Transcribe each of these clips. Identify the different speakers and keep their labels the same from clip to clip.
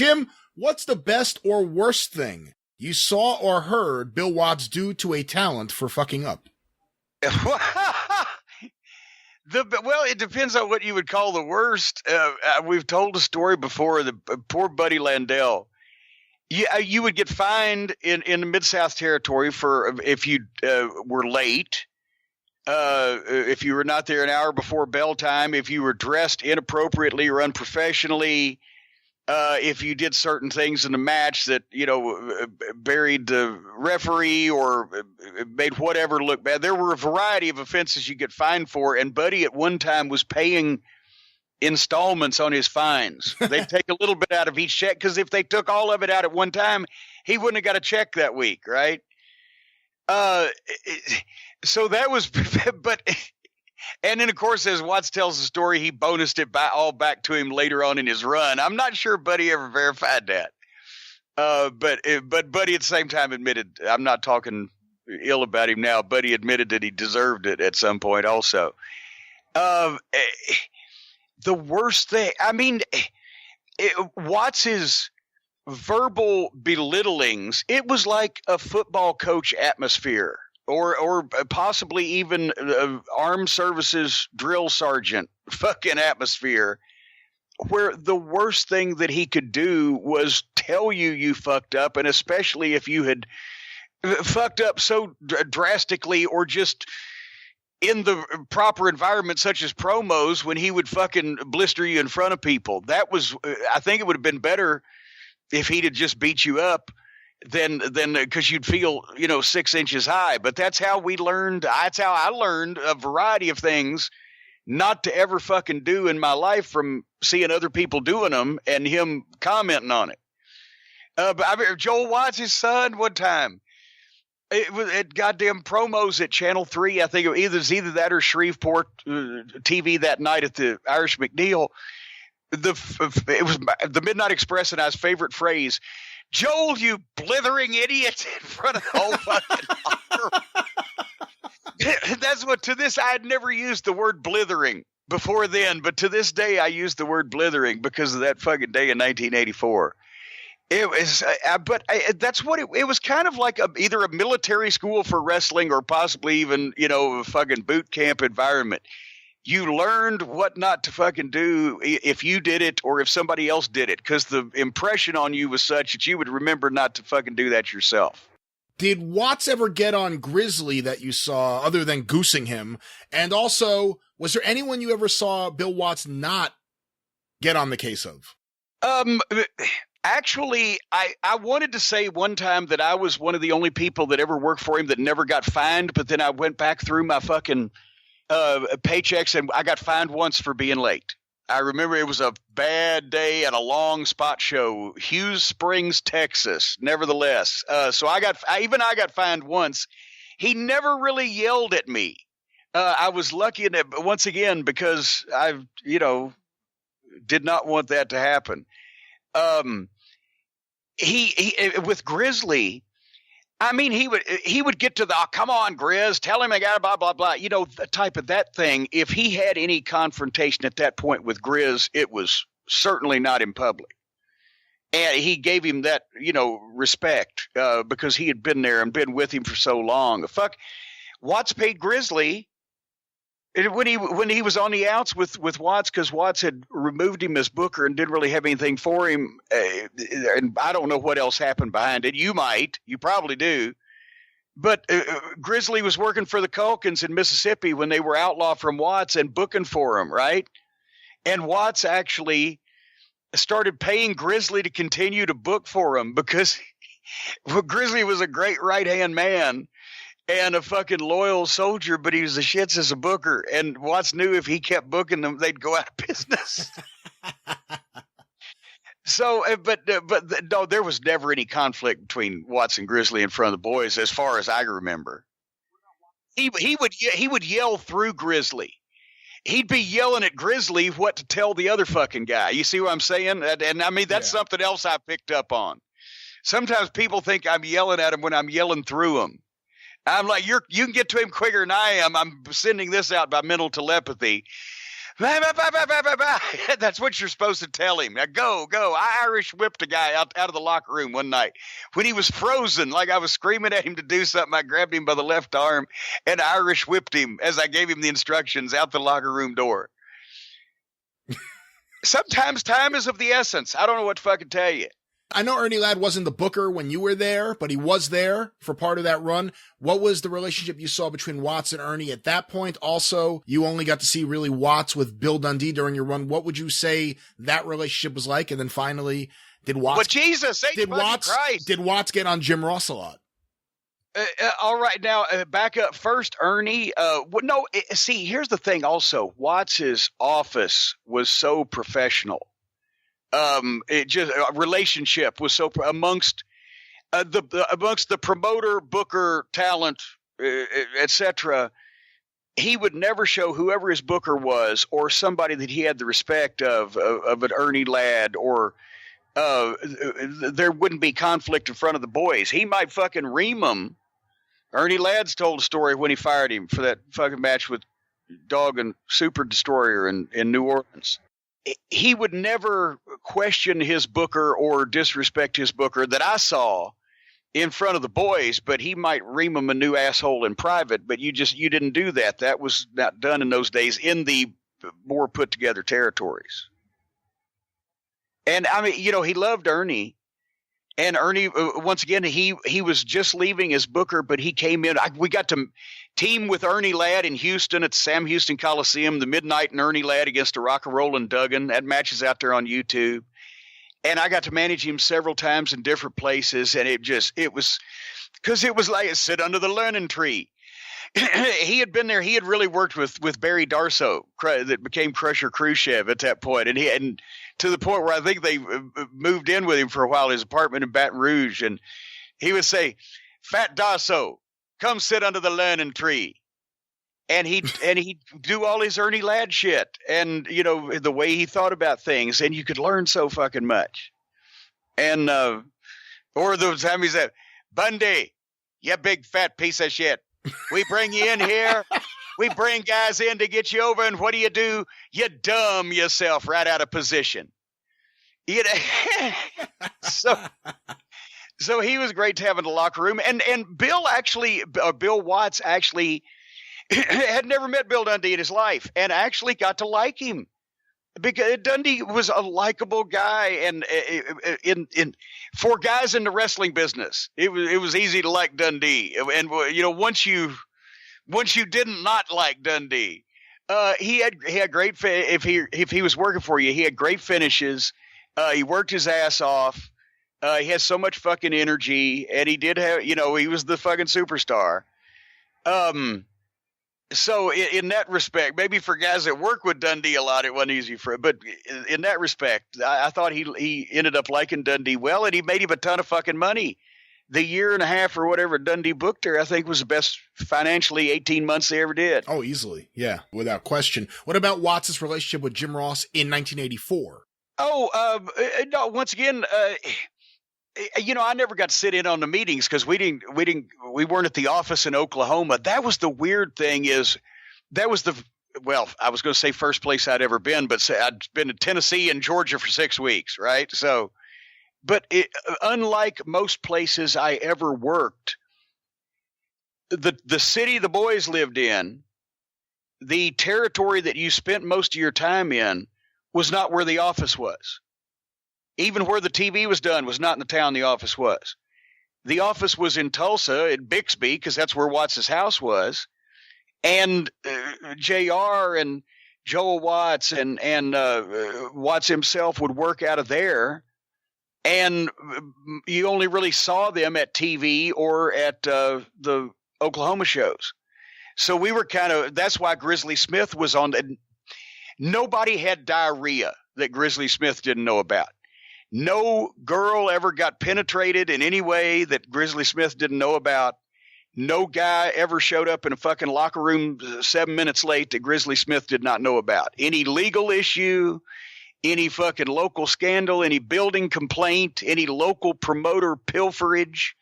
Speaker 1: Jim, what's the best or worst thing you saw or heard Bill Watts do to a talent for fucking up?
Speaker 2: Well, it depends on what you would call the worst. We've told a story before. The poor Buddy Landell. You would get fined in the Mid-South Territory for if you were late, if you were not there an hour before bell time, if you were dressed inappropriately or unprofessionally, if you did certain things in the match that, buried the referee or made whatever look bad. There were a variety of offenses you get fined for, and Buddy at one time was paying installments on his fines. They'd take a little bit out of each check, because if they took all of it out at one time, he wouldn't have got a check that week, right? So that was, but, and then of course, as Watts tells the story, he bonused it all back to him later on in his run. I'm not sure Buddy ever verified that. But Buddy at the same time admitted, I'm not talking ill about him now, Buddy admitted that he deserved it at some point also. The worst thing, Watts's verbal belittlings, it was like a football coach atmosphere, or possibly even armed services drill sergeant fucking atmosphere, where the worst thing that he could do was tell you fucked up, and especially if you had fucked up so drastically or just in the proper environment, such as promos, when he would fucking blister you in front of people. That was, I think it would have been better if he'd have just beat you up than because you'd feel, 6 inches high. But that's how we learned. That's how I learned a variety of things not to ever fucking do in my life from seeing other people doing them and him commenting on it. But I mean, Joel Watts' son one time, it was at goddamn promos at Channel 3. I think it was either that or Shreveport TV that night at the Irish McNeil. It was the Midnight Express and I's favorite phrase, "Joel, you blithering idiot," in front of the whole fucking locker. That's what, to this, I had never used the word blithering before then, but to this day I use the word blithering because of that fucking day in 1984. It was, that's what it was, kind of like either a military school for wrestling or possibly even, a fucking boot camp environment. You learned what not to fucking do if you did it or if somebody else did it, because the impression on you was such that you would remember not to fucking do that yourself.
Speaker 1: Did Watts ever get on Grizzly that you saw other than goosing him? And also, was there anyone you ever saw Bill Watts not get on the case of?
Speaker 2: Actually, I wanted to say one time that I was one of the only people that ever worked for him that never got fined, but then I went back through my fucking paychecks and I got fined once for being late. I remember it was a bad day at a long spot show, Hughes Springs, Texas. Nevertheless, so I got fined once. He never really yelled at me. I was lucky in that, once again, because I, did not want that to happen. He with Grizzly, I mean, he would get to the, "Oh, come on, Grizz, tell him I got blah, blah, blah," the type of that thing. If he had any confrontation at that point with Grizz, it was certainly not in public. And he gave him that, respect, because he had been there and been with him for so long. Fuck, Watts paid Grizzly when he was on the outs with Watts, because Watts had removed him as booker and didn't really have anything for him. And I don't know what else happened behind it. You probably do. But Grizzly was working for the Culkins in Mississippi when they were outlawed from Watts and booking for him, right? And Watts actually started paying Grizzly to continue to book for him because Grizzly was a great right-hand man and a fucking loyal soldier, but he was the shits as a booker. And Watts knew if he kept booking them, they'd go out of business. So, but no, there was never any conflict between Watts and Grizzly in front of the boys, as far as I remember. He would yell through Grizzly. He'd be yelling at Grizzly what to tell the other fucking guy. You see what I'm saying? And I mean, that's something else I picked up on. Sometimes people think I'm yelling at him when I'm yelling through him. I'm like, you can get to him quicker than I am. I'm sending this out by mental telepathy. That's what you're supposed to tell him. Now go. I Irish whipped a guy out of the locker room one night when he was frozen. Like I was screaming at him to do something. I grabbed him by the left arm and Irish whipped him as I gave him the instructions out the locker room door. Sometimes time is of the essence. I don't know what to fucking tell you.
Speaker 1: I know Ernie Ladd wasn't the booker when you were there, but he was there for part of that run. What was the relationship you saw between Watts and Ernie at that point? Also, you only got to see really Watts with Bill Dundee during your run. What would you say that relationship was like? And then finally, did Watts get on Jim Ross a lot?
Speaker 2: All right, now back up first, Ernie. See, here's the thing. Also, Watts's office was so professional. It just relationship was so amongst the promoter, booker, talent, etc. He would never show whoever his booker was or somebody that he had the respect of an Ernie Ladd, or there wouldn't be conflict in front of the boys. He might fucking ream them. Ernie Ladd's told a story when he fired him for that fucking match with Dog and Super Destroyer in New Orleans. He would never question his booker or disrespect his booker that I saw in front of the boys, but he might ream him a new asshole in private. But you didn't do that. That was not done in those days in the more put together territories. And I mean, he loved Ernie. And Ernie, once again, he was just leaving as booker, but he came in. We got to team with Ernie Ladd in Houston at the Sam Houston Coliseum, the Midnight and Ernie Ladd against a Rock and Roll and Duggan. That match is out there on YouTube. And I got to manage him several times in different places. And it was because it was like sit under the learning tree. He had been there. He had really worked with Barry Darsow that became Crusher Khrushchev at that point. And to the point where I think they moved in with him for a while, his apartment in Baton Rouge. And he would say, Fat Darsow, come sit under the learning tree. And he'd do all his Ernie Ladd shit. And, the way he thought about things. And you could learn so fucking much. And, or the time he said, Bundy, you big fat piece of shit. We bring you in here. We bring guys in to get you over. And what do? You dumb yourself right out of position. So he was great to have in the locker room. And Bill Watts actually had never met Bill Dundee in his life and actually got to like him because Dundee was a likable guy. And for guys in the wrestling business, it was easy to like Dundee. And once you didn't not like Dundee, he had great if he was working for you, he had great finishes. He worked his ass off. He has so much fucking energy, and he did have, he was the fucking superstar. So in that respect, maybe for guys that work with Dundee a lot, it wasn't easy for him. But in that respect, I thought he ended up liking Dundee well, and he made him a ton of fucking money. The year and a half or whatever Dundee booked her, I think was the best financially 18 months they ever did.
Speaker 1: Oh, easily. Yeah, without question. What about Watts' relationship with Jim Ross in 1984?
Speaker 2: Oh, no, once again, I never got to sit in on the meetings because we weren't at the office in Oklahoma. That was the weird thing I was going to say first place I'd ever been, but I'd been to Tennessee and Georgia for 6 weeks. Right. So, but unlike most places I ever worked, the city the boys lived in, the territory that you spent most of your time in was not where the office was. Even where the TV was done was not in the town the office was. The office was in Tulsa at Bixby because that's where Watts' house was. And JR and Joel Watts and Watts himself would work out of there. And you only really saw them at TV or at the Oklahoma shows. So we were that's why Grizzly Smith was on. Nobody had diarrhea that Grizzly Smith didn't know about. No girl ever got penetrated in any way that Grizzly Smith didn't know about. No guy ever showed up in a fucking locker room 7 minutes late that Grizzly Smith did not know about. Any legal issue, any fucking local scandal, any building complaint, any local promoter pilferage,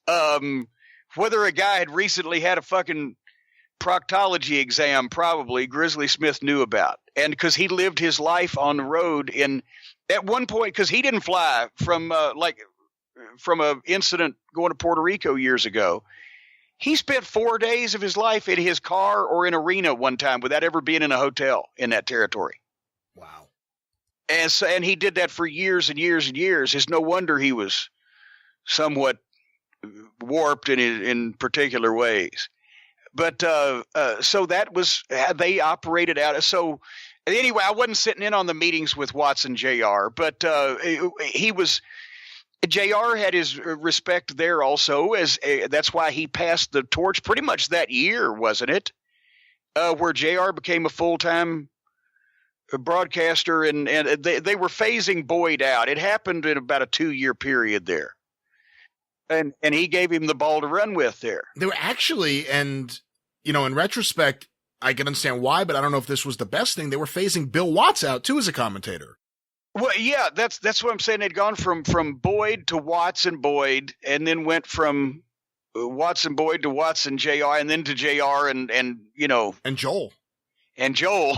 Speaker 2: whether a guy had recently had a fucking proctology exam probably Grizzly Smith knew about. And because he lived his life on the road at one point, because he didn't fly from an incident going to Puerto Rico years ago. He spent 4 days of his life in his car or in arena one time without ever being in a hotel in that territory.
Speaker 1: Wow.
Speaker 2: And he did that for years and years and years. It's no wonder he was somewhat warped in particular ways. But so that was how they operated out. So anyway, I wasn't sitting in on the meetings with Watts and JR, but JR had his respect there also, that's why he passed the torch pretty much that year, wasn't it? Where JR became a full-time broadcaster, and they were phasing Boyd out. It happened in about a 2-year period there. And he gave him the ball to run with there.
Speaker 1: They were actually, and in retrospect, I can understand why, but I don't know if this was the best thing. They were phasing Bill Watts out too as a commentator.
Speaker 2: Well, yeah, that's what I'm saying. They'd gone from Boyd to Watts and Boyd, and then went from Watts and Boyd to Watts and JR, and then to JR and
Speaker 1: Joel.
Speaker 2: And Joel.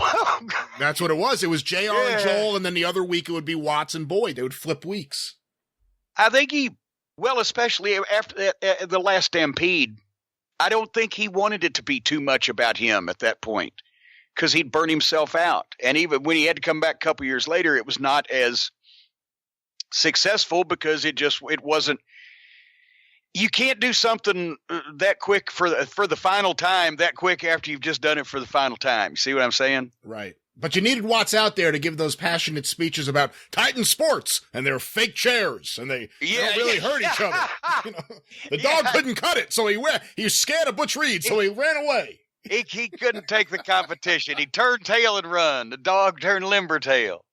Speaker 1: That's what it was. It was JR and Joel, and then the other week it would be Watts and Boyd. They would flip weeks.
Speaker 2: I think especially after the last Stampede, I don't think he wanted it to be too much about him at that point, because he'd burn himself out. And even when he had to come back a couple years later, it was not as successful because it wasn't. You can't do something that quick for the final time, that quick after you've just done it for the final time. You see what I'm saying?
Speaker 1: Right. But you needed Watts out there to give those passionate speeches about Titan sports and their fake chairs, and they don't really hurt each other. The dog couldn't cut it, so he was scared of Butch Reed, so he ran away.
Speaker 2: He couldn't take the competition. He turned tail and run. The dog turned limber tail.